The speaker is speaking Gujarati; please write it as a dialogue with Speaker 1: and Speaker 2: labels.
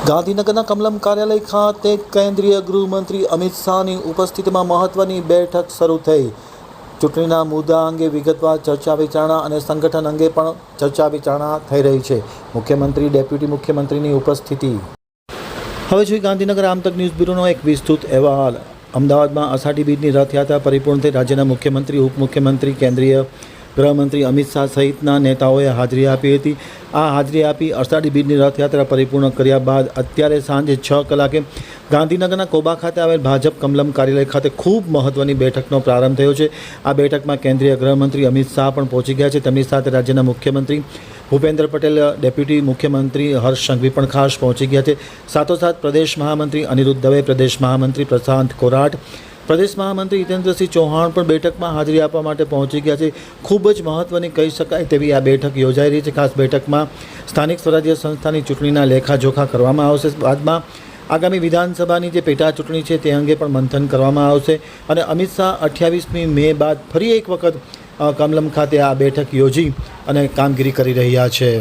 Speaker 1: ગાંધીનગરના કમલમ કાર્યાલય ખાતે કેન્દ્રીય ગૃહમંત્રી અમિત શાહની ઉપસ્થિતિમાં મહત્વની બેઠક શરૂ થઈ। ચૂંટણીના મુદ્દા અંગે વિગતવાર ચર્ચા વિચારણા અને સંગઠન અંગે પણ ચર્ચા વિચારણા થઈ રહી છે। મુખ્યમંત્રી, ડેપ્યુટી મુખ્યમંત્રીની ઉપસ્થિતિ। હવે જોઈએ ગાંધીનગર આમતક ન્યૂઝ બ્યુરોનો એક વિસ્તૃત અહેવાલ। અમદાવાદમાં અષાઢી બીજની રથયાત્રા પરિપૂર્ણ થઈ રાજ્યના મુખ્યમંત્રી, ઉપમુખ્યમંત્રી, કેન્દ્રીય ગૃહમંત્રી અમિત શાહ સહિતના નેતાઓએ હાજરી આપી હતી। આ હાજરી આપી અષાઢી બીજની રથયાત્રા પરિપૂર્ણ કર્યા બાદ અત્યારે સાંજે 6 કલાકે ગાંધીનગરના કોબા ખાતે આવેલ ભાજપ કમલમ કાર્યાલય ખાતે ખૂબ મહત્વની બેઠકનો પ્રારંભ થયો છે। આ બેઠકમાં કેન્દ્રીય ગૃહમંત્રી અમિત શાહ પણ પહોંચી ગયા છે। તેમની સાથે રાજ્યના મુખ્યમંત્રી ભૂપેન્દ્ર પટેલ, ડેપ્યુટી મુખ્યમંત્રી હર્ષ સંઘવી પણ ખાસ પહોંચી ગયા છે। સાથોસાથ પ્રદેશ મહામંત્રી અનિરુદ્ધ દવે, પ્રદેશ મહામંત્રી પ્રશાંત કોરાટ, પ્રદેશ મહામંત્રી હિતેન્દ્રસિંહ ચૌહાણ પણ બેઠકમાં હાજરી આપવા માટે પહોંચી ગયા છે। ખૂબ જ મહત્વની કહી શકાય તેવી આ બેઠક યોજાઈ રહી છે। ખાસ બેઠકમાં સ્થાનિક સ્વરાજ્ય સંસ્થાની ચૂંટણીના લેખાજોખા કરવામાં આવશે। બાદમાં આગામી વિધાનસભાની જે પેટા ચૂંટણી છે તે અંગે પણ મંથન કરવામાં આવશે અને અમિત શાહ 28મી મે બાદ ફરી એક વખત કમલમ ખાતે આ બેઠક યોજી અને કામગીરી કરી રહ્યા છે।